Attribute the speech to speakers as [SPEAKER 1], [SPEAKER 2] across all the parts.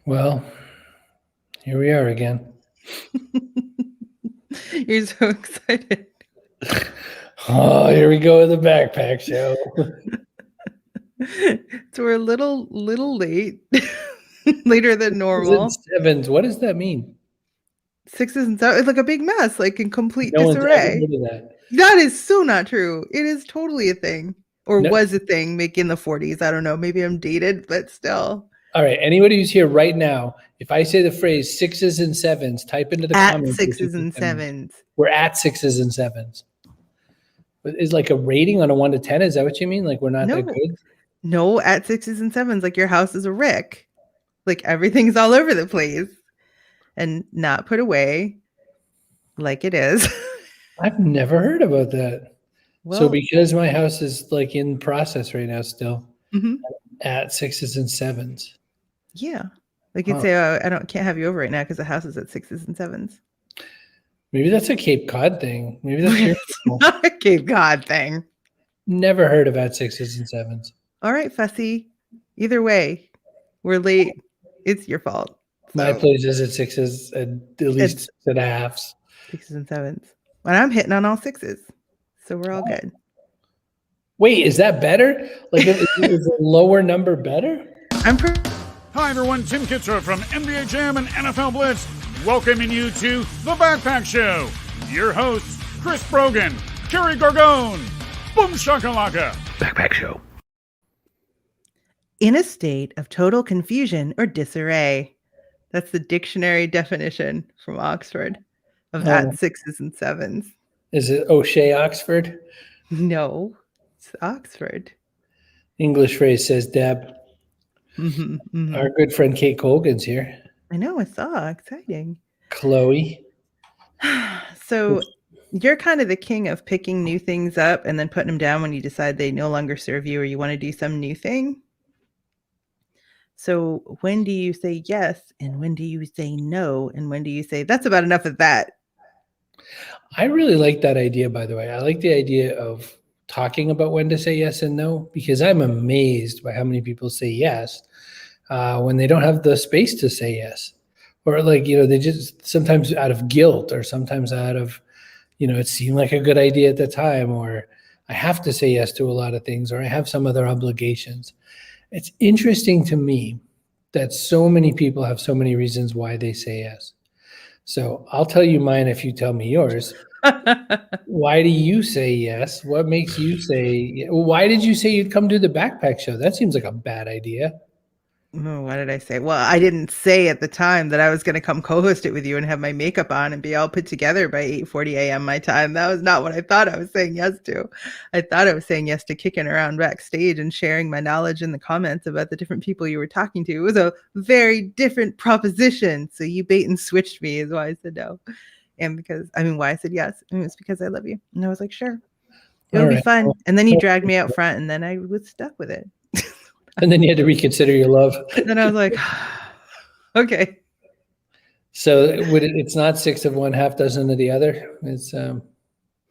[SPEAKER 1] Well, here we are again.
[SPEAKER 2] You're so excited.
[SPEAKER 1] Oh, here we go with the backpack show.
[SPEAKER 2] So we're a little late, later than normal.
[SPEAKER 1] Sevens. What does that mean?
[SPEAKER 2] Sixes and sevens, it's like a big mess, like in complete
[SPEAKER 1] No one's ever
[SPEAKER 2] disarray.
[SPEAKER 1] heard of that.
[SPEAKER 2] That is so not true. It is totally a thing, or
[SPEAKER 1] No.
[SPEAKER 2] was a thing, maybe in the 40s. I don't know. Maybe I'm dated, but still.
[SPEAKER 1] All right. Anybody who's here right now, if I say the phrase sixes and sevens, type into the
[SPEAKER 2] At
[SPEAKER 1] comments.
[SPEAKER 2] sixes and sevens.
[SPEAKER 1] We're at sixes and sevens. Is like a rating on a 1 to 10? Is that what you mean? Like we're not that good?
[SPEAKER 2] No, at sixes and sevens, like your house is a wreck. Like everything's all over the place and not put away like it is.
[SPEAKER 1] I've never heard about that.
[SPEAKER 2] Well,
[SPEAKER 1] so because my house is like in process right now still,
[SPEAKER 2] mhm.
[SPEAKER 1] at sixes and sevens.
[SPEAKER 2] Yeah. Like you'd say, oh, can't have you over right now because the house is at sixes and sevens.
[SPEAKER 1] Maybe that's a Cape Cod thing. Maybe that's your
[SPEAKER 2] not a Cape Cod thing.
[SPEAKER 1] Never heard of at sixes and sevens.
[SPEAKER 2] All right, Fussy. Either way, we're late. It's your fault.
[SPEAKER 1] My place is at sixes and at least 6 and a halves.
[SPEAKER 2] Sixes and sevens. And I'm hitting on all sixes. So we're all good.
[SPEAKER 1] Wait, is that better? Like is a lower number better?
[SPEAKER 3] Hi everyone, Tim Kitzrow from NBA Jam and NFL Blitz, welcoming you to The Backpack Show. Your hosts, Chris Brogan, Kerry Gorgone, Boom Shakalaka.
[SPEAKER 1] Backpack Show.
[SPEAKER 2] In a state of total confusion or disarray. That's the dictionary definition from Oxford of at sixes and sevens.
[SPEAKER 1] Is it O'Shea Oxford?
[SPEAKER 2] No, it's Oxford. English
[SPEAKER 1] phrase says Deb.
[SPEAKER 2] Mm-hmm, mm-hmm.
[SPEAKER 1] Our good friend Kate Colgan's here.
[SPEAKER 2] I know, I saw. Exciting.
[SPEAKER 1] Chloe.
[SPEAKER 2] So you're kind of the king of picking new things up and then putting them down when you decide they no longer serve you or you want to do some new thing. So when do you say yes and when do you say no and when do you say that's about enough of that?
[SPEAKER 1] I really like that idea, by the way. I like the idea of talking about when to say yes and no because I'm amazed by how many people say yes when they don't have the space to say yes. Or like, they just sometimes out of guilt or sometimes out of, it seemed like a good idea at the time, or I have to say yes to a lot of things, or I have some other obligations. It's interesting to me that so many people have so many reasons why they say yes. So I'll tell you mine if you tell me yours. Why do you say yes? What makes you say, why did you say you'd come to the backpack show? That seems like a bad idea.
[SPEAKER 2] Oh, what did I say? Well, I didn't say at the time that I was going to come co-host it with you and have my makeup on and be all put together by 8:40 a.m. my time. That was not what I thought I was saying yes to. I thought I was saying yes to kicking around backstage and sharing my knowledge in the comments about the different people you were talking to. It was a very different proposition. So you bait and switched me is why I said no. And why I said yes. And it was because I love you. And I was like, sure, it'll be fun. And then you dragged me out front and then I was stuck with it.
[SPEAKER 1] And then you had to reconsider your love.
[SPEAKER 2] Then I was like, okay.
[SPEAKER 1] So it's not 6 of one, half dozen of the other. It's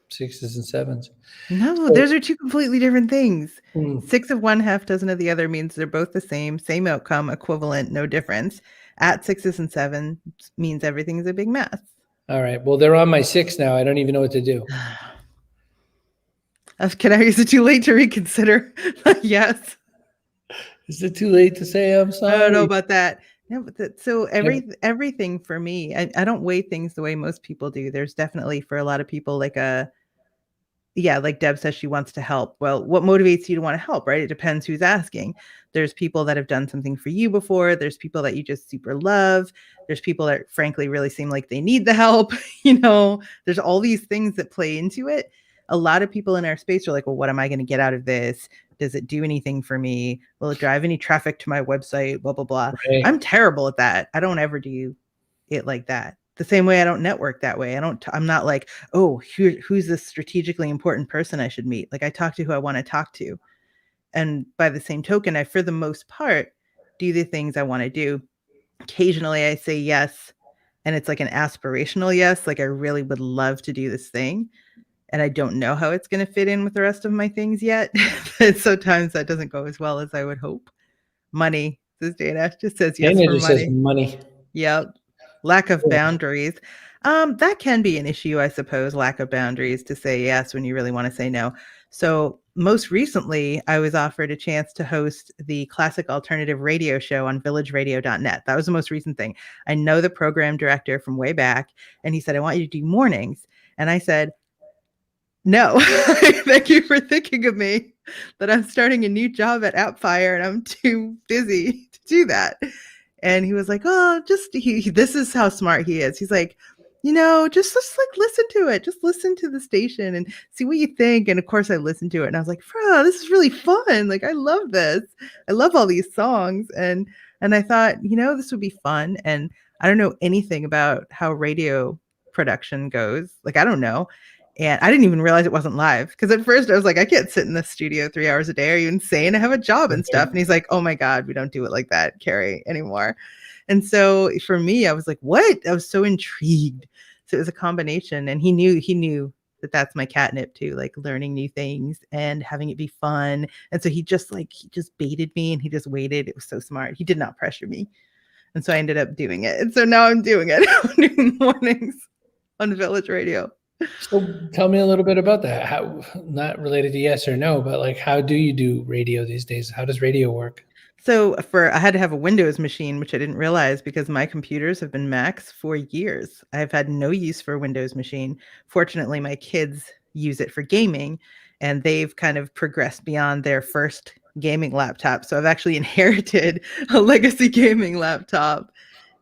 [SPEAKER 1] sixes and sevens.
[SPEAKER 2] No, those are two completely different things. 6 of one, half dozen of the other means they're both the same outcome, equivalent, no difference. At sixes and sevens means everything's a big mess.
[SPEAKER 1] All right. Well, they're on my 6 now. I don't even know what to do.
[SPEAKER 2] Is it too late to reconsider? Yes.
[SPEAKER 1] Is it too late to say I'm sorry?
[SPEAKER 2] I don't know about that. No, but everything for me, I don't weigh things the way most people do. There's definitely for a lot of people like Deb says she wants to help. Well, what motivates you to want to help, right? It depends who's asking. There's people that have done something for you before. There's people that you just super love. There's people that frankly really seem like they need the help. There's all these things that play into it. A lot of people in our space are like, well, what am I going to get out of this? Does it do anything for me? Will it drive any traffic to my website? Blah, blah, blah. Right. I'm terrible at that. I don't ever do it like that. The same way I don't network that way. I'm not like, oh, who's this strategically important person I should meet? Like I talk to who I want to talk to. And by the same token, I, for the most part, do the things I want to do. Occasionally I say yes. And it's like an aspirational yes. Like I really would love to do this thing. And I don't know how it's going to fit in with the rest of my things yet. But sometimes that doesn't go as well as I would hope. Money, Says Dana. Just says yes
[SPEAKER 1] Dana
[SPEAKER 2] for
[SPEAKER 1] just
[SPEAKER 2] money.
[SPEAKER 1] says money.
[SPEAKER 2] Yep. Lack of
[SPEAKER 1] Yeah.
[SPEAKER 2] boundaries. That can be an issue, I suppose, lack of boundaries to say yes when you really want to say no. So most recently, I was offered a chance to host the classic alternative radio show on villageradio.net. That was the most recent thing. I know the program director from way back, and he said, I want you to do mornings. And I said, no, thank you for thinking of me, but I'm starting a new job at Appfire and I'm too busy to do that. And he was like, oh, this is how smart he is. He's like, just like listen to it. Just listen to the station and see what you think. And of course I listened to it and I was like, bro, this is really fun. Like, I love this. I love all these songs. And I thought, this would be fun. And I don't know anything about how radio production goes. Like, I don't know. And I didn't even realize it wasn't live because at first I was like, I can't sit in the studio 3 hours a day. Are you insane? I have a job and stuff. And he's like, oh my God, we don't do it like that, Kerry, anymore. And so for me, I was like, what? I was so intrigued. So it was a combination. And he knew that that's my catnip too, like learning new things and having it be fun. And so he just baited me and he just waited. It was so smart. He did not pressure me. And so I ended up doing it. And so now I'm doing it on mornings on Village Radio.
[SPEAKER 1] So tell me a little bit about that. How, not related to yes or no, but like, how do you do radio these days? How does radio work?
[SPEAKER 2] So I had to have a Windows machine, which I didn't realize because my computers have been Macs for years. I've had no use for a Windows machine. Fortunately, my kids use it for gaming and they've kind of progressed beyond their first gaming laptop. So I've actually inherited a legacy gaming laptop.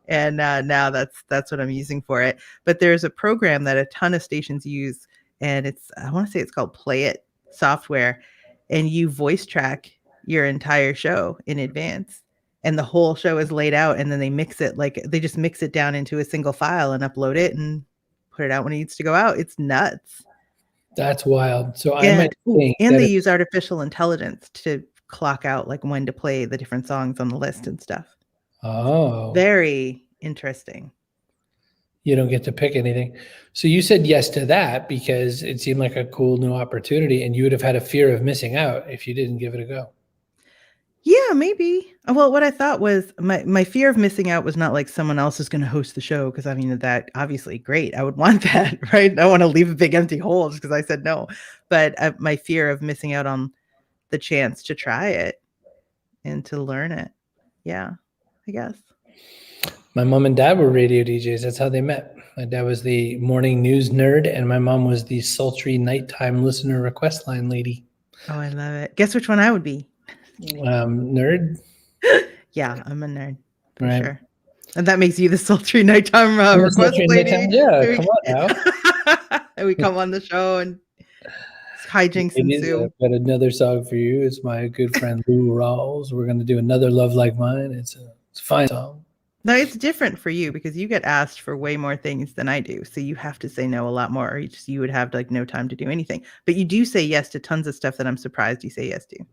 [SPEAKER 2] And now that's what I'm using for it. But there's a program that a ton of stations use, and I want to say it's called Play It software, and you voice track your entire show in advance, and the whole show is laid out, and then they mix it they just mix it down into a single file and upload it and put it out when it needs to go out. It's nuts.
[SPEAKER 1] That's wild. So
[SPEAKER 2] and they use artificial intelligence to clock out like when to play the different songs on the list and stuff.
[SPEAKER 1] Oh,
[SPEAKER 2] very interesting.
[SPEAKER 1] You don't get to pick anything. So you said yes to that because it seemed like a cool new opportunity and you would have had a fear of missing out if you didn't give it a go.
[SPEAKER 2] Yeah, maybe. Well, what I thought was my fear of missing out was not like someone else is going to host the show. Cause I mean, that obviously great. I would want that, right? I want to leave a big empty hole just because I said no. But my fear of missing out on the chance to try it and to learn it. Yeah. I guess.
[SPEAKER 1] My mom and dad were radio DJs. That's how they met. My dad was the morning news nerd, and my mom was the sultry nighttime listener request line lady.
[SPEAKER 2] Oh, I love it. Guess which one I would be?
[SPEAKER 1] Nerd.
[SPEAKER 2] Yeah, I'm a nerd for
[SPEAKER 1] right.
[SPEAKER 2] sure. And that makes you the sultry nighttime request
[SPEAKER 1] sultry
[SPEAKER 2] lady.
[SPEAKER 1] Nighttime, yeah, come on now.
[SPEAKER 2] And we come on the show and hijinks ensue.
[SPEAKER 1] I've got another song for you. It's my good friend Lou Rawls. We're going to do Another Love Like Mine. It's a fine song.
[SPEAKER 2] No, it's different for you because you get asked for way more things than I do. So you have to say no a lot more, or you would have like no time to do anything. But you do say yes to tons of stuff that I'm surprised you say yes to.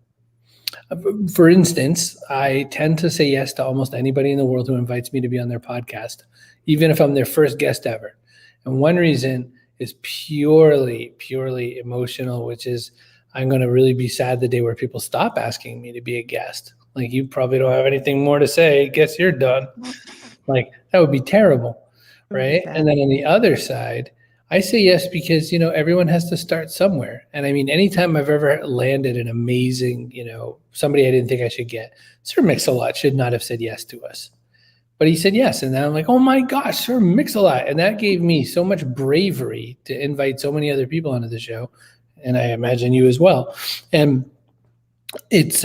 [SPEAKER 1] For instance, I tend to say yes to almost anybody in the world who invites me to be on their podcast, even if I'm their first guest ever. And one reason is purely emotional, which is I'm going to really be sad the day where people stop asking me to be a guest. Like, you probably don't have anything more to say. Guess you're done. Like, that would be terrible, right? And then on the other side, I say yes because, everyone has to start somewhere. And I mean, anytime I've ever landed an amazing, somebody I didn't think I should get, Sir Mix-a-Lot should not have said yes to us. But he said yes. And then I'm like, oh my gosh, Sir Mix-a-Lot. And that gave me so much bravery to invite so many other people onto the show. And I imagine you as well. And it's,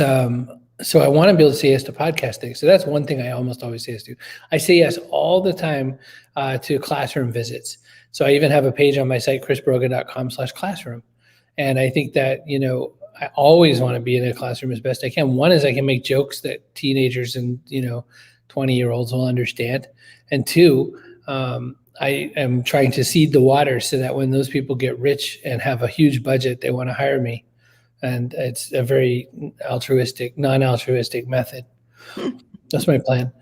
[SPEAKER 1] so I want to be able to say yes to podcasting. So that's one thing I almost always say yes to. I say yes all the time to classroom visits. So I even have a page on my site, chrisbrogan.com/classroom. And I think that, I always want to be in a classroom as best I can. One is I can make jokes that teenagers and, 20-year-olds will understand. And two, I am trying to seed the water so that when those people get rich and have a huge budget, they want to hire me. And it's a very non-altruistic method. That's my plan.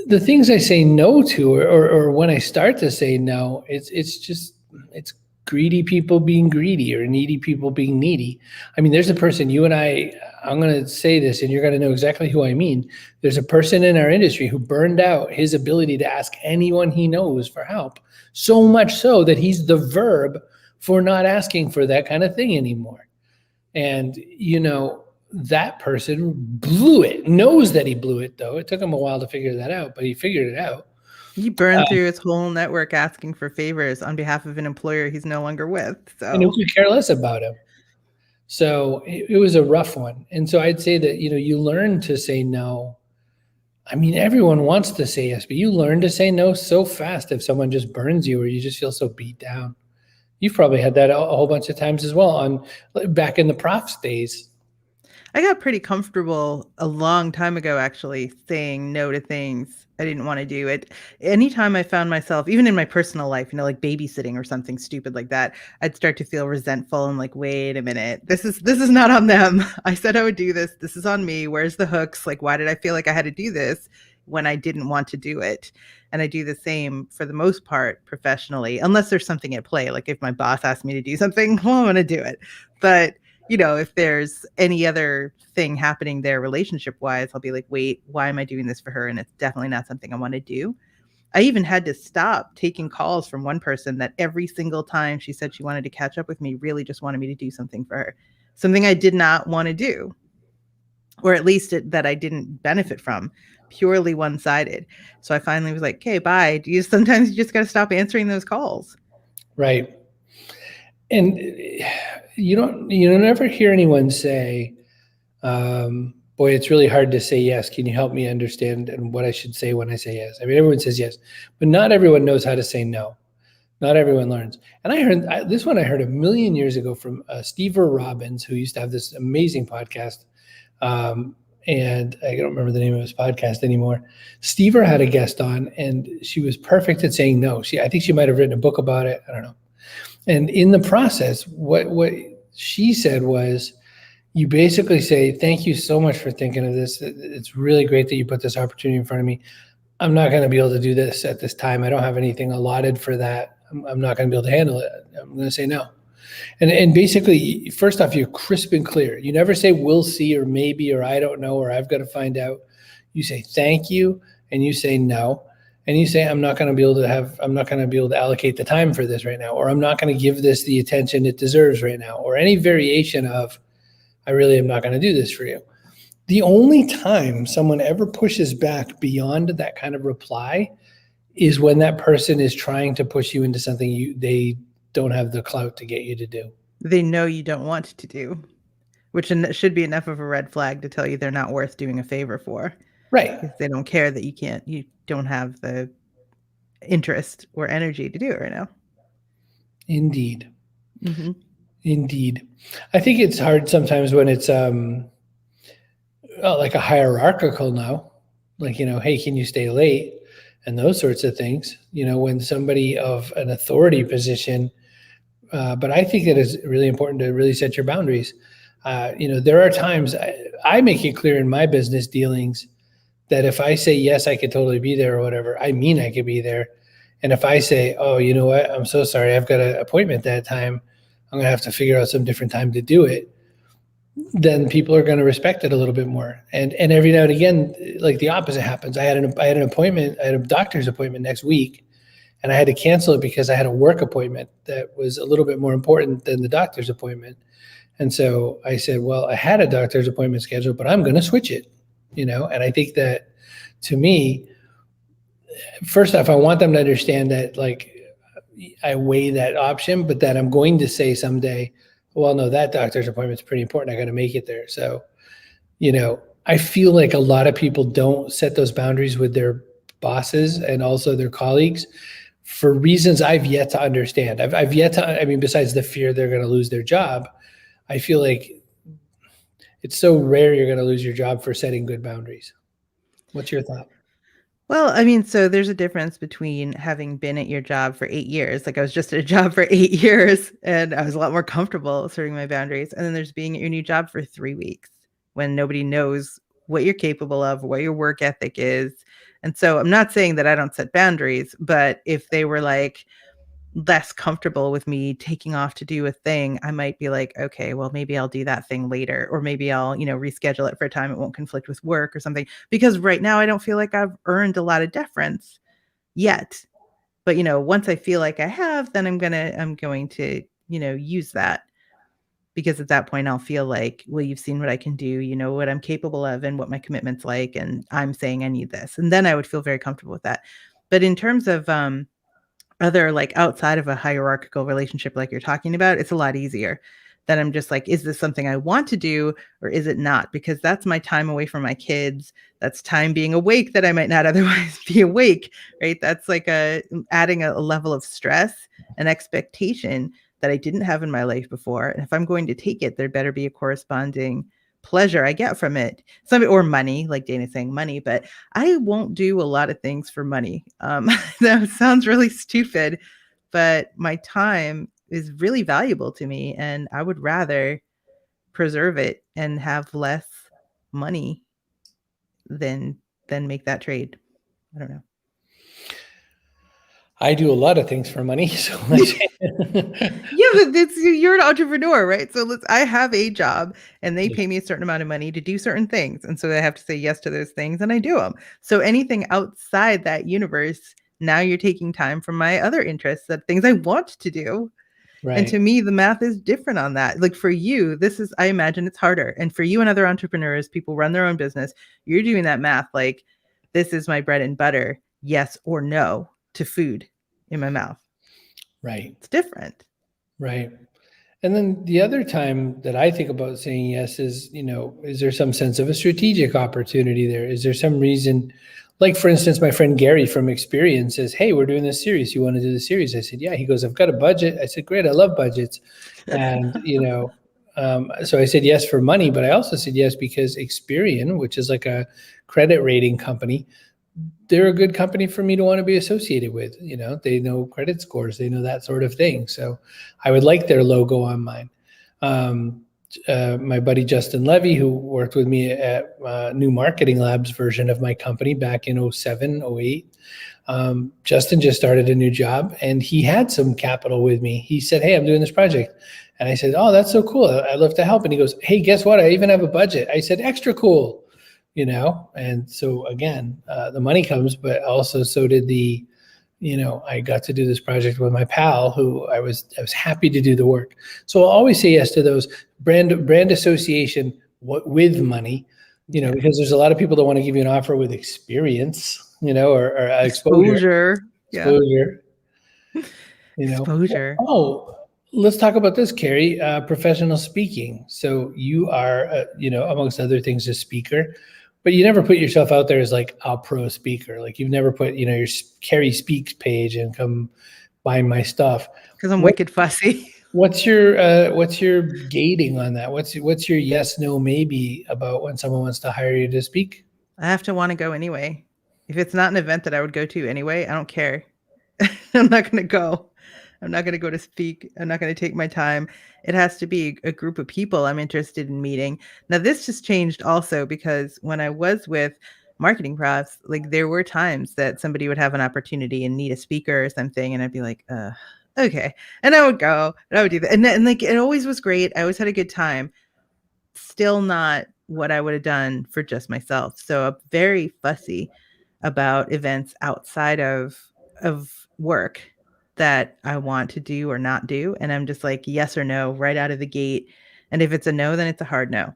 [SPEAKER 1] The things I say no to, or when I start to say no, it's greedy people being greedy or needy people being needy. I mean, there's a person, you and I I'm going to say this and you're going to know exactly who I mean. There's a person in our industry who burned out his ability to ask anyone he knows for help, so much so that he's the verb for not asking for that kind of thing anymore. And, that person blew it, knows that he blew it, though. It took him a while to figure that out, but he figured it out.
[SPEAKER 2] He burned through his whole network asking for favors on behalf of an employer he's no longer with.
[SPEAKER 1] And who could care less about him? So it was a rough one. And so I'd say that, you learn to say no. I mean, everyone wants to say yes, but you learn to say no so fast if someone just burns you or you just feel so beat down. You've probably had that a whole bunch of times as well back in the profs days.
[SPEAKER 2] I got pretty comfortable a long time ago, actually, saying no to things I didn't want to do. It anytime I found myself, even in my personal life, like babysitting or something stupid like that, I'd start to feel resentful and like, wait a minute, this is not on them. I said I would do this. This is on me. Where's the hooks? Like, why did I feel like I had to do this when I didn't want to do it? And I do the same for the most part professionally, unless there's something at play. Like if my boss asks me to do something, well, I'm going to do it. But if there's any other thing happening there relationship wise, I'll be like, wait, why am I doing this for her? And it's definitely not something I want to do. I even had to stop taking calls from one person that every single time she said she wanted to catch up with me, really just wanted me to do something for her, something I did not want to do, or at least that I didn't benefit from, purely one-sided. So I finally was like, okay, bye. Sometimes you just got to stop answering those calls.
[SPEAKER 1] Right. And you don't ever hear anyone say, boy, it's really hard to say yes. Can you help me understand and what I should say when I say yes? I mean, everyone says yes, but not everyone knows how to say no. Not everyone learns. And I heard this one I heard a million years ago from Steve Robbins, who used to have this amazing podcast. And I don't remember the name of his podcast anymore. Steve had a guest on, and she was perfect at saying no. I think she might have written a book about it. I don't know. And in the process, what she said was, you basically say, thank you so much for thinking of this. It's really great that you put this opportunity in front of me. I'm not going to be able to do this at this time. I don't have anything allotted for that. I'm not going to be able to handle it. I'm going to say no. And basically, first off, you're crisp and clear. You never say we'll see or maybe or I don't know or I've got to find out. You say thank you and you say no. And you say, I'm not going to be able to allocate the time for this right now, or I'm not going to give this the attention it deserves right now, or any variation of, I really am not going to do this for you. The only time someone ever pushes back beyond that kind of reply is when that person is trying to push you into something they don't have the clout to get you to do.
[SPEAKER 2] They know you don't want to do, which should be enough of a red flag to tell you they're not worth doing a favor for.
[SPEAKER 1] Right.
[SPEAKER 2] Because they don't care that you don't have the interest or energy to do it right now.
[SPEAKER 1] Indeed.
[SPEAKER 2] Mm-hmm.
[SPEAKER 1] Indeed. I think it's hard sometimes when it's like a hierarchical no, like, hey, can you stay late? And those sorts of things, when somebody of an authority position, but I think that it's really important to really set your boundaries. There are times I make it clear in my business dealings that if I say, yes, I could totally be there or whatever, I mean, I could be there. And if I say, oh, you know what, I'm so sorry, I've got an appointment that time, I'm going to have to figure out some different time to do it, then people are going to respect it a little bit more. And every now and again, like the opposite happens. I had an appointment, I had a doctor's appointment next week, and I had to cancel it because I had a work appointment that was a little bit more important than the doctor's appointment. And so I said, well, I had a doctor's appointment scheduled, but I'm going to switch it, and I think that, to me, first off, I want them to understand that, like, I weigh that option, but that I'm going to say someday, well, no, that doctor's appointment is pretty important. I got to make it there. So, I feel like a lot of people don't set those boundaries with their bosses and also their colleagues for reasons I've yet to understand. I've yet to, besides the fear they're going to lose their job, I feel like it's so rare you're going to lose your job for setting good boundaries. What's your thought?
[SPEAKER 2] Well, so there's a difference between having been at your job for 8 years. Like I was just at a job for 8 years and I was a lot more comfortable asserting my boundaries. And then there's being at your new job for 3 weeks when nobody knows what you're capable of, what your work ethic is. And so I'm not saying that I don't set boundaries, but if they were like, less comfortable with me taking off to do a thing, I might be like, okay, well, maybe I'll do that thing later, or maybe I'll, reschedule it for a time it won't conflict with work or something. Because right now I don't feel like I've earned a lot of deference yet. But once I feel like I have, then I'm going to, use that. Because at that point I'll feel like, well, you've seen what I can do, you know what I'm capable of and what my commitment's like, and I'm saying I need this. And then I would feel very comfortable with that. But in terms of other, like, outside of a hierarchical relationship like you're talking about, it's a lot easier. Then I'm just like, is this something I want to do or is it not? Because that's my time away from my kids. That's time being awake that I might not otherwise be awake, right? That's like adding a level of stress and expectation that I didn't have in my life before. And if I'm going to take it, there better be a corresponding pleasure I get from it. Or money, like Dana's saying money, but I won't do a lot of things for money. That sounds really stupid, but my time is really valuable to me, and I would rather preserve it and have less money than make that trade. I don't know.
[SPEAKER 1] I do a lot of things for money. So
[SPEAKER 2] Yeah, but you're an entrepreneur, right? So I have a job and they pay me a certain amount of money to do certain things. And so I have to say yes to those things and I do them. So anything outside that universe, now you're taking time from my other interests, that things I want to do.
[SPEAKER 1] right.
[SPEAKER 2] And to me, the math is different on that. Like for you, I imagine it's harder. And for you and other entrepreneurs, people run their own business, you're doing that math like, this is my bread and butter, yes or no to food in my mouth.
[SPEAKER 1] Right.
[SPEAKER 2] It's different.
[SPEAKER 1] Right. And then the other time that I think about saying yes is, is there some sense of a strategic opportunity there? Is there some reason, like, for instance, my friend Gary from Experience says, hey, we're doing this series. You want to do the series? I said, yeah. He goes, I've got a budget. I said, great. I love budgets. And, so I said yes for money, but I also said yes because Experian, which is like a credit rating company, they're a good company for me to want to be associated with. They know credit scores, they know that sort of thing. So I would like their logo on mine. My buddy Justin Levy, who worked with me at New Marketing Labs version of my company back in 07, 08. Justin just started a new job and he had some capital with me. He said, hey, I'm doing this project. And I said, oh, that's so cool. I'd love to help. And he goes, hey, guess what? I even have a budget. I said, extra cool. And so again, the money comes, but also so did I got to do this project with my pal who I was happy to do the work. So I'll always say yes to those brand association with money, because there's a lot of people that want to give you an offer with experience, or exposure.
[SPEAKER 2] Exposure.
[SPEAKER 1] Exposure. Oh, let's talk about this, Kerry, professional speaking. So you are, amongst other things, a speaker. But you never put yourself out there as like a pro speaker. Like you've never put, your Kerry Speaks page and come buy my stuff.
[SPEAKER 2] Because I'm wicked fussy.
[SPEAKER 1] What's your gating on that? What's your yes, no, maybe about when someone wants to hire you to speak?
[SPEAKER 2] I have to want to go anyway. If it's not an event that I would go to anyway, I don't care. I'm not going to go. I'm not going to go to speak. I'm not going to take my time. It has to be a group of people I'm interested in meeting. Now, this just changed also because when I was with Marketing Profs, like there were times that somebody would have an opportunity and need a speaker or something. And I'd be like, okay. And I would go and I would do that. And like, it always was great. I always had a good time. Still not what I would have done for just myself. So I'm very fussy about events outside of work that I want to do or not do. And I'm just like, yes or no, right out of the gate. And if it's a no, then it's a hard no.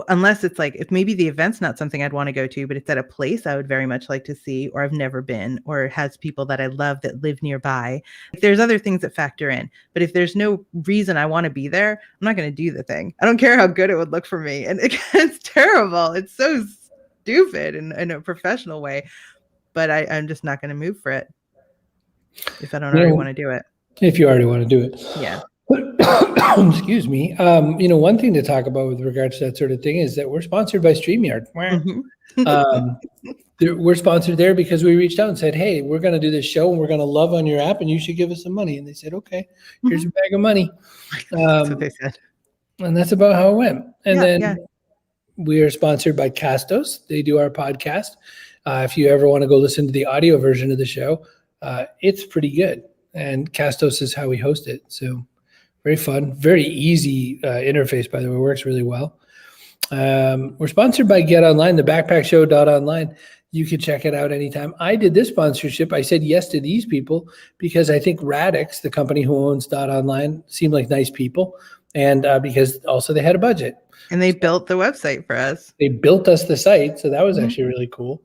[SPEAKER 2] Unless it's like, if maybe the event's not something I'd want to go to, but it's at a place I would very much like to see, or I've never been, or it has people that I love that live nearby. There's other things that factor in. But if there's no reason I want to be there, I'm not going to do the thing. I don't care how good it would look for me. And it's terrible. It's so stupid in a professional way. But I'm just not going to move for it. If I don't already want to do it.
[SPEAKER 1] If you already want to do it.
[SPEAKER 2] Yeah.
[SPEAKER 1] Excuse me. One thing to talk about with regards to that sort of thing is that we're sponsored by StreamYard. We're sponsored there because we reached out and said, hey, we're going to do this show and we're going to love on your app and you should give us some money. And they said, okay, here's a bag of money.
[SPEAKER 2] That's what they said.
[SPEAKER 1] And that's about how it went. And then we are sponsored by Castos. They do our podcast. If you ever want to go listen to the audio version of the show, it's pretty good. and Castos is how we host it. So very fun, very easy interface, by the way, works really well. We're sponsored by Get Online, the backpackshow.online. You can check it out anytime. I did this sponsorship. I said yes to these people because I think Radix, the company who owns .online, seemed like nice people. And because also they had a budget.
[SPEAKER 2] And they built the website for us.
[SPEAKER 1] They built us the site. So that was actually really cool.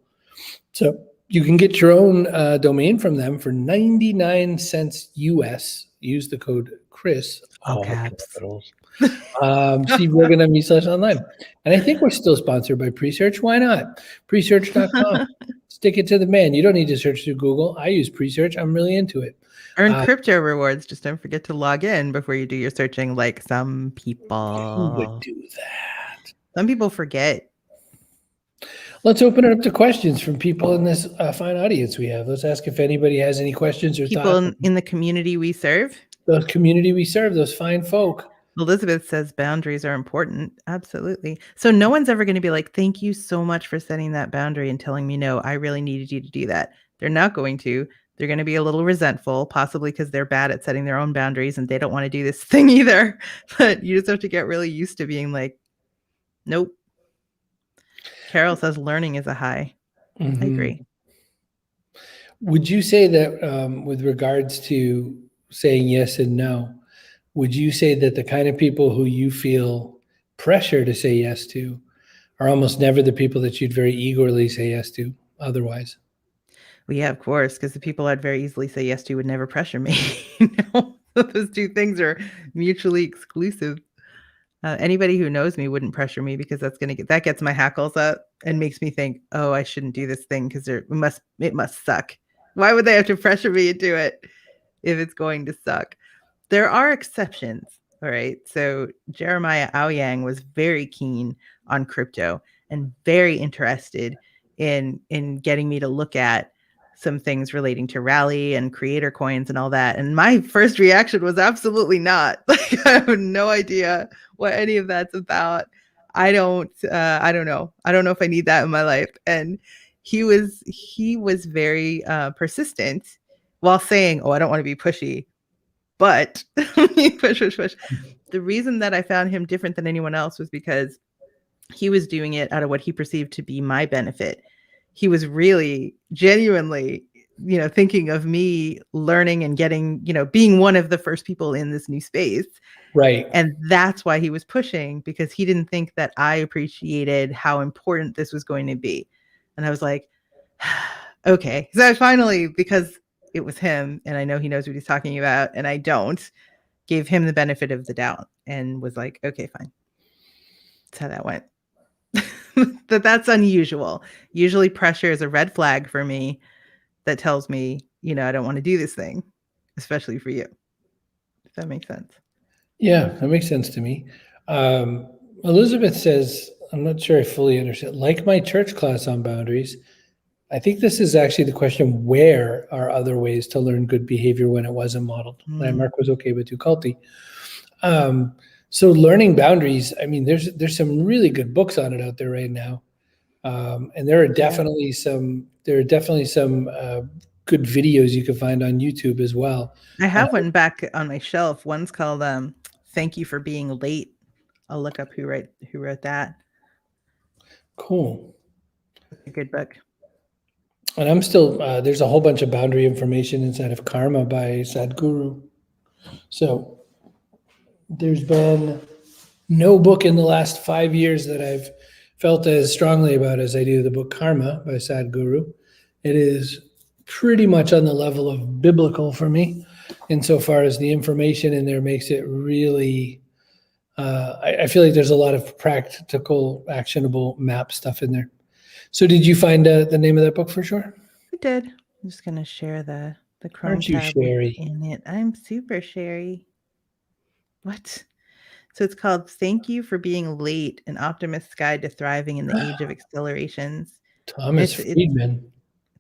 [SPEAKER 1] So you can get your own domain from them for 99 cents US. Use the code Chris.
[SPEAKER 2] All caps.
[SPEAKER 1] See Brogan.me/online. And I think we're still sponsored by Presearch. Why not? Presearch.com. Stick it to the man. You don't need to search through Google. I use Presearch. I'm really into it.
[SPEAKER 2] Earn crypto rewards. Just don't forget to log in before you do your searching, like some people.
[SPEAKER 1] Who would do that?
[SPEAKER 2] Some people forget.
[SPEAKER 1] Let's open it up to questions from people in this fine audience we have. Let's ask if anybody has any questions or
[SPEAKER 2] people
[SPEAKER 1] thoughts.
[SPEAKER 2] in the community we serve.
[SPEAKER 1] The community we serve, those fine folk.
[SPEAKER 2] Elizabeth says boundaries are important. Absolutely. So no one's ever going to be like, thank you so much for setting that boundary and telling me, no, I really needed you to do that. They're not going to. They're going to be a little resentful, possibly because they're bad at setting their own boundaries and they don't want to do this thing either. But you just have to get really used to being like, nope. Carol says learning is a high.
[SPEAKER 1] Mm-hmm.
[SPEAKER 2] I agree.
[SPEAKER 1] Would you say that with regards to saying yes and no, would you say that the kind of people who you feel pressure to say yes to are almost never the people that you'd very eagerly say yes to otherwise?
[SPEAKER 2] Well, yeah, of course, because the people I'd very easily say yes to would never pressure me. Those two things are mutually exclusive. Anybody who knows me wouldn't pressure me because that gets my hackles up and makes me think, oh, I shouldn't do this thing because it must suck. Why would they have to pressure me into it if it's going to suck? There are exceptions. All right. So Jeremiah Aoyang was very keen on crypto and very interested in getting me to look at some things relating to Rally and creator coins and all that. And my first reaction was absolutely not. Like, I have no idea what any of that's about. I don't know. I don't know if I need that in my life. And he was very persistent while saying, oh, I don't want to be pushy, but push. The reason that I found him different than anyone else was because he was doing it out of what he perceived to be my benefit. He was really genuinely, thinking of me learning and getting, being one of the first people in this new space.
[SPEAKER 1] Right.
[SPEAKER 2] And that's why he was pushing, because he didn't think that I appreciated how important this was going to be. And I was like, okay. So I finally, because it was him and I know he knows what he's talking about and I don't, gave him the benefit of the doubt and was like, okay, fine. That's how that went. That's unusual. Usually pressure is a red flag for me that tells me, I don't want to do this thing, especially for you. If that makes sense.
[SPEAKER 1] Yeah, that makes sense to me. Elizabeth says, I'm not sure I fully understand. Like my church class on boundaries, I think this is actually the question, where are other ways to learn good behavior when it wasn't modeled? Landmark was okay, but too culty. So learning boundaries, I mean, there's some really good books on it out there right now. And there are definitely some good videos you can find on YouTube as well.
[SPEAKER 2] I have one back on my shelf. One's called Thank You for Being Late. I'll look up who wrote that.
[SPEAKER 1] Cool.
[SPEAKER 2] A good book.
[SPEAKER 1] And I'm still, there's a whole bunch of boundary information inside of Karma by Sadhguru. So there's been no book in the last 5 years that I've felt as strongly about as I do the book Karma by Sadhguru. It is pretty much on the level of biblical for me, insofar as the information in there makes it really, I feel like there's a lot of practical, actionable map stuff in there. So did you find the name of that book for sure?
[SPEAKER 2] I did. I'm just going to share the Chrome
[SPEAKER 1] Aren't you
[SPEAKER 2] tab
[SPEAKER 1] Sherry?
[SPEAKER 2] in it. I'm super Sherry. What? So it's called Thank You for Being Late, An Optimist's Guide to Thriving in the Age of Accelerations.
[SPEAKER 1] Thomas Friedman.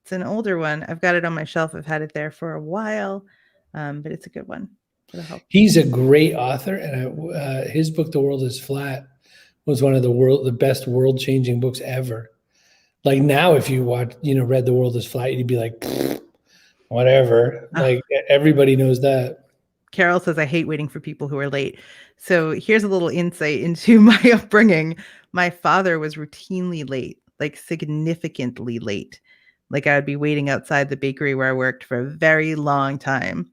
[SPEAKER 2] It's an older one. I've got it on my shelf. I've had it there for a while, but it's a good one. It'll help.
[SPEAKER 1] He's a great author, and his book, The World is Flat, was one of the best world-changing books ever. Like now, if you read The World is Flat, you'd be like, Whatever. Like everybody knows that.
[SPEAKER 2] Carol says, I hate waiting for people who are late. So here's a little insight into my upbringing. My father was routinely late, like significantly late. Like I would be waiting outside the bakery where I worked for a very long time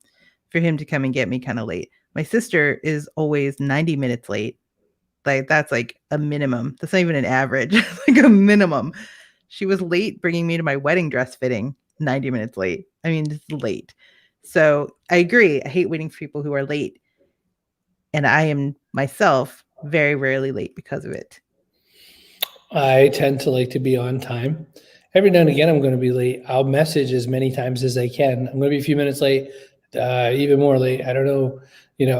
[SPEAKER 2] for him to come and get me kind of late. My sister is always 90 minutes late. Like that's like a minimum. That's not even an average, like a minimum. She was late bringing me to my wedding dress fitting, 90 minutes late. I mean, it's late. So I agree. I hate waiting for people who are late. And I am myself very rarely late because of it.
[SPEAKER 1] I tend to like to be on time. Every now and again, I'm going to be late. I'll message as many times as I can. I'm going to be a few minutes late, even more late. I don't know.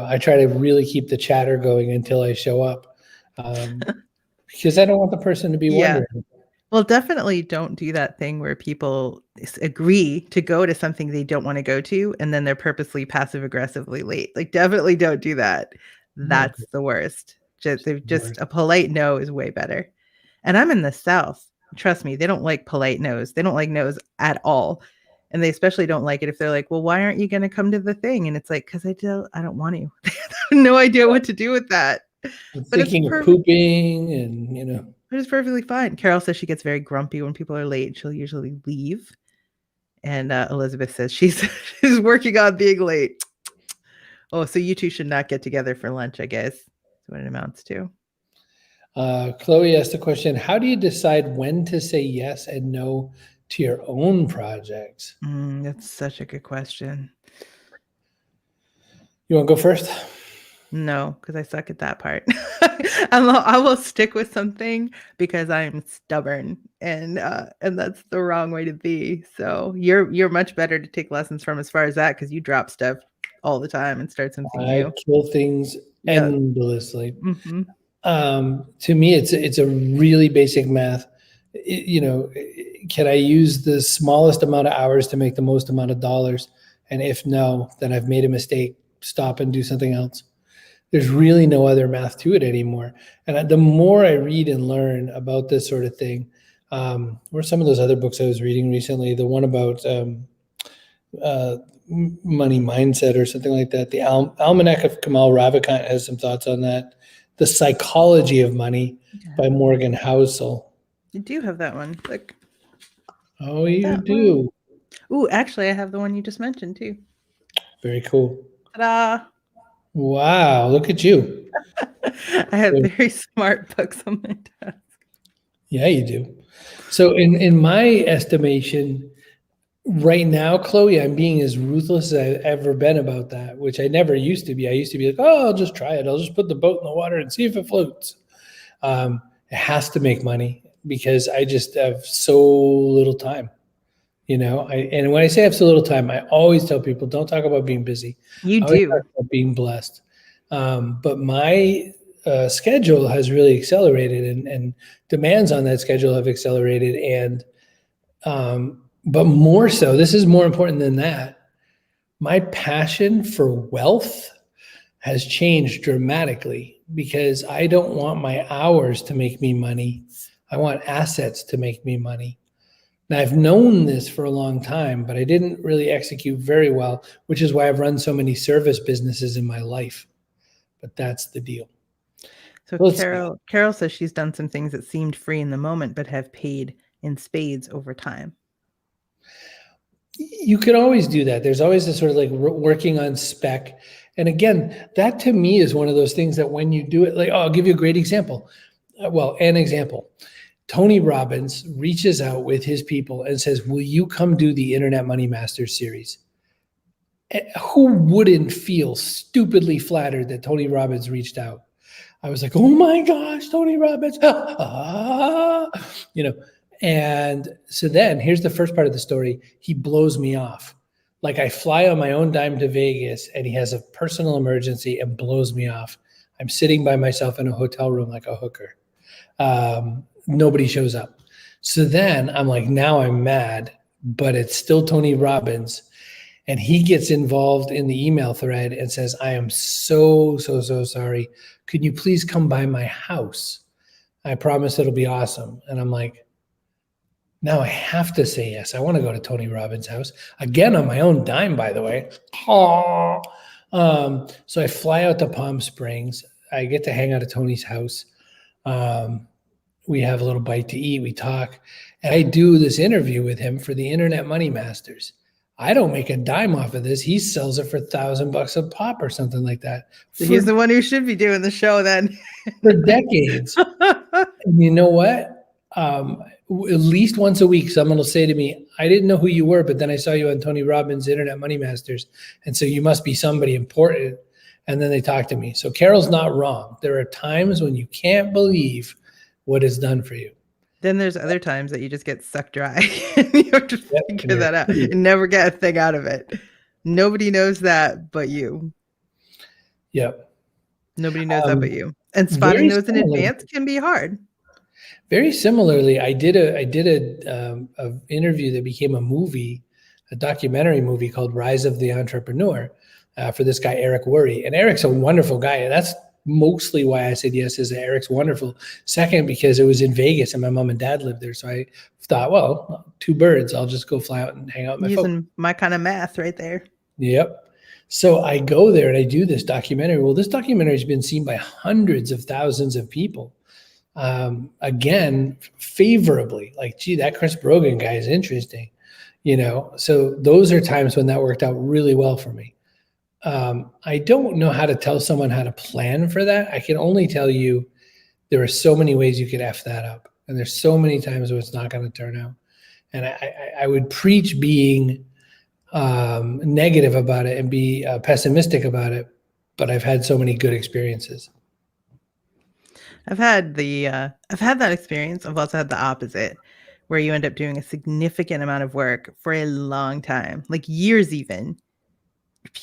[SPEAKER 1] I try to really keep the chatter going until I show up, because I don't want the person to be wondering.
[SPEAKER 2] Well, definitely don't do that thing where people agree to go to something they don't want to go to, and then they're purposely passive aggressively late. Like, definitely don't do that. That's the worst. Just a polite no is way better. And I'm in the South. Trust me, they don't like polite no's. They don't like no's at all. And they especially don't like it if they're like, well, why aren't you going to come to the thing? And it's like, because I don't want to. I have no idea what to do with that.
[SPEAKER 1] I'm thinking of pooping and,
[SPEAKER 2] But it's perfectly fine. Carol says she gets very grumpy when people are late. She'll usually leave. And Elizabeth says she's working on being late. Oh, so you two should not get together for lunch, I guess. That's what it amounts to.
[SPEAKER 1] Chloe asked the question, how do you decide when to say yes and no to your own projects?
[SPEAKER 2] That's such a good question.
[SPEAKER 1] You want to go first?
[SPEAKER 2] No, because I suck at that part. I will stick with something because I'm stubborn, and that's the wrong way to be. So you're much better to take lessons from as far as that, because you drop stuff all the time and start something new.
[SPEAKER 1] I kill things endlessly.
[SPEAKER 2] Mm-hmm.
[SPEAKER 1] To me, it's a really basic math. Can I use the smallest amount of hours to make the most amount of dollars? And if no, then I've made a mistake. Stop and do something else. There's really no other math to it anymore. And the more I read and learn about this sort of thing, or some of those other books I was reading recently, the one about money mindset or something like that, the Almanac of Kamal Ravikant has some thoughts on that. The Psychology of Money by Morgan Housel.
[SPEAKER 2] You do have that one. Look.
[SPEAKER 1] Oh, you do.
[SPEAKER 2] Ooh, actually, I have the one you just mentioned too.
[SPEAKER 1] Very cool.
[SPEAKER 2] Ta-da!
[SPEAKER 1] Wow, look at you.
[SPEAKER 2] I have very smart books on my desk.
[SPEAKER 1] Yeah, you do. So in my estimation, right now, Chloe, I'm being as ruthless as I've ever been about that, which I never used to be. I used to be like, oh, I'll just try it. I'll just put the boat in the water and see if it floats. It has to make money because I just have so little time. And when I say I have so little time, I always tell people, don't talk about being busy.
[SPEAKER 2] You
[SPEAKER 1] I always
[SPEAKER 2] do.
[SPEAKER 1] talk about being blessed. But my schedule has really accelerated, and demands on that schedule have accelerated. But more so, this is more important than that. My passion for wealth has changed dramatically because I don't want my hours to make me money. I want assets to make me money. Now, I've known this for a long time, but I didn't really execute very well, which is why I've run so many service businesses in my life. But that's the deal.
[SPEAKER 2] So Carol says she's done some things that seemed free in the moment, but have paid in spades over time.
[SPEAKER 1] You can always do that. There's always this sort of like working on spec. And again, that to me is one of those things that when you do it, like, I'll give you a great example. An example. Tony Robbins reaches out with his people and says, will you come do the Internet Money Masters series? Who wouldn't feel stupidly flattered that Tony Robbins reached out? I was like, oh my gosh, Tony Robbins. And so then here's the first part of the story. He blows me off. Like I fly on my own dime to Vegas and he has a personal emergency and blows me off. I'm sitting by myself in a hotel room like a hooker. Nobody shows up. So then I'm like, now I'm mad, but it's still Tony Robbins. And he gets involved in the email thread and says, I am so sorry. Could you please come by my house? I promise it'll be awesome. And I'm like, Now I have to say yes. I want to go to Tony Robbins' house again on my own dime, by the way. Oh. So I fly out to Palm Springs. I get to hang out at Tony's house. We have a little bite to eat. We talk, and I do this interview with him for the Internet Money Masters. I don't make a dime off of this. He sells it for $1,000 a pop or something like that.
[SPEAKER 2] So he's the one who should be doing the show then.
[SPEAKER 1] For decades. And you know what? At least once a week, someone will say to me, I didn't know who you were, but then I saw you on Tony Robbins' Internet Money Masters. And so you must be somebody important. And then they talk to me. So Carol's not wrong. There are times when you can't believe what is done for you.
[SPEAKER 2] Then there's other times that you just get sucked dry. You have to figure that out and never get a thing out of it. Nobody knows that but you.
[SPEAKER 1] Yep.
[SPEAKER 2] Nobody knows that but you. And spotting those in advance can be hard.
[SPEAKER 1] Very similarly, I did a interview that became a movie, a documentary movie called Rise of the Entrepreneur for this guy, Eric Worre. And Eric's a wonderful guy. And that's mostly why I said yes, is that Eric's wonderful. Second, because it was in Vegas and my mom and dad lived there. So I thought, well, two birds, I'll just go fly out and hang out with my
[SPEAKER 2] Using my kind of math right there.
[SPEAKER 1] Yep. So I go there and I do this documentary. Well, this documentary has been seen by hundreds of thousands of people. Again, favorably, like, gee, that Chris Brogan guy is interesting, so those are times when that worked out really well for me. I don't know how to tell someone how to plan for that. I can only tell you there are so many ways you could F that up. And there's so many times where it's not going to turn out. And I would preach being negative about it and be pessimistic about it. But I've had so many good experiences.
[SPEAKER 2] I've had that experience. I've also had the opposite, where you end up doing a significant amount of work for a long time, like years even, it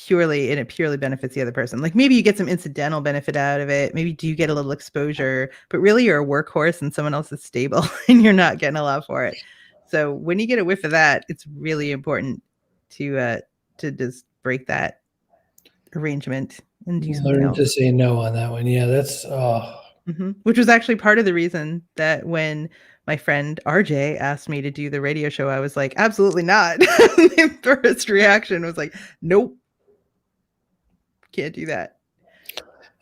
[SPEAKER 2] purely benefits the other person. Like maybe you get some incidental benefit out of it. Maybe do you get a little exposure, but really you're a workhorse and someone else is stable and you're not getting a lot for it. So when you get a whiff of that, it's really important to just break that arrangement and do something
[SPEAKER 1] Learn
[SPEAKER 2] else.
[SPEAKER 1] to say no on that one. Yeah, that's
[SPEAKER 2] Which was actually part of the reason that when my friend RJ asked me to do the radio show, I was like, absolutely not. The first reaction was like, nope, can't do that.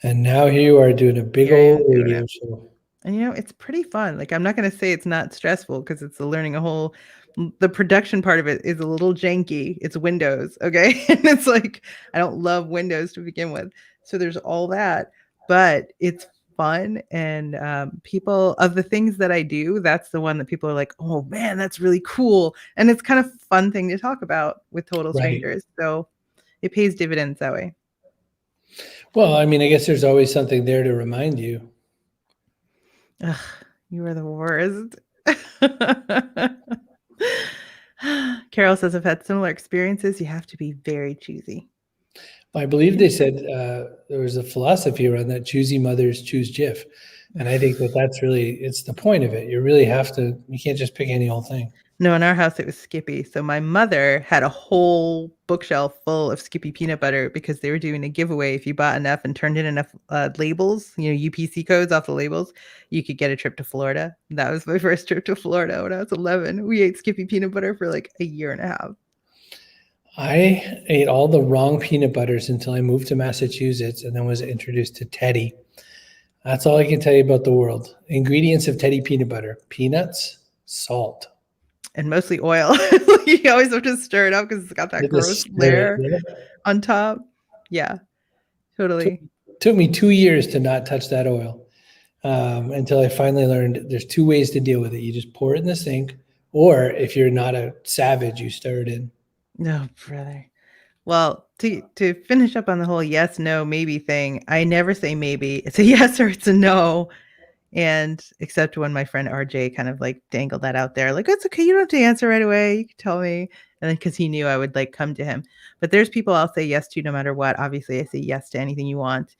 [SPEAKER 1] And now here you are doing a big old radio show.
[SPEAKER 2] And it's pretty fun. Like, I'm not going to say it's not stressful because it's learning the production part of it is a little janky. It's Windows. Okay. And it's like, I don't love Windows to begin with. So there's all that, but it's fun. And people of the things that I do, that's the one that people are like, oh man, that's really cool. And it's kind of a fun thing to talk about with total strangers. Right. So it pays dividends that way.
[SPEAKER 1] Well, I mean, I guess there's always something there to remind you.
[SPEAKER 2] Ugh, you are the worst. Carol says, I've had similar experiences. You have to be very choosy.
[SPEAKER 1] I believe they said there was a philosophy around that: choosy mothers choose Jif. And I think that's really, it's the point of it. You really have to, you can't just pick any old thing.
[SPEAKER 2] No, in our house, it was Skippy. So my mother had a whole bookshelf full of Skippy peanut butter because they were doing a giveaway. If you bought enough and turned in enough labels, UPC codes off the labels, you could get a trip to Florida. That was my first trip to Florida when I was 11. We ate Skippy peanut butter for like a year and a half.
[SPEAKER 1] I ate all the wrong peanut butters until I moved to Massachusetts and then was introduced to Teddy. That's all I can tell you about the world. Ingredients of Teddy peanut butter: peanuts, salt.
[SPEAKER 2] And mostly oil. You always have to stir it up because it's got that gross layer on top. Yeah, totally.
[SPEAKER 1] Took me 2 years to not touch that oil until I finally learned there's two ways to deal with it. You just pour it in the sink, or if you're not a savage, you stir it in.
[SPEAKER 2] No, brother. Well, to finish up on the whole yes, no, maybe thing, I never say maybe. It's a yes or it's a no. And except when my friend RJ kind of like dangled that out there, like, it's okay, you don't have to answer right away. You can tell me. And then because he knew I would like come to him. But there's people I'll say yes to no matter what. Obviously, I say yes to anything you want.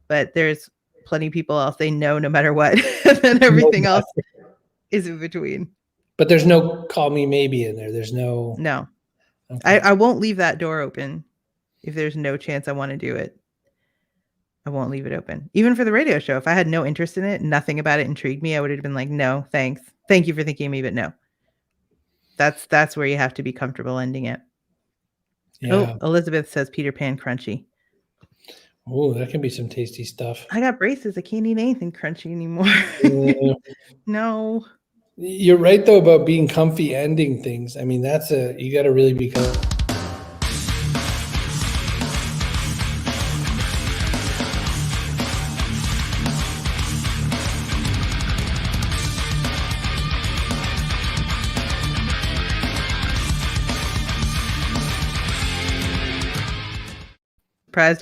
[SPEAKER 2] But there's plenty of people I'll say no matter what. And then everything else is in between.
[SPEAKER 1] But there's no call me maybe in there. There's no.
[SPEAKER 2] No. Okay. I won't leave that door open if there's no chance I want to do it. I won't leave it open. Even for the radio show, if I had no interest in it, nothing about it intrigued me, I would have been like, no, thanks. Thank you for thinking of me, but no. That's where you have to be comfortable ending it.
[SPEAKER 1] Yeah.
[SPEAKER 2] Oh, Elizabeth says Peter Pan crunchy.
[SPEAKER 1] Oh, that can be some tasty stuff.
[SPEAKER 2] I got braces. I can't eat anything crunchy anymore.
[SPEAKER 1] Yeah.
[SPEAKER 2] No.
[SPEAKER 1] You're right though about being comfy ending things. I mean, you got to really be comfy.
[SPEAKER 2] Surprised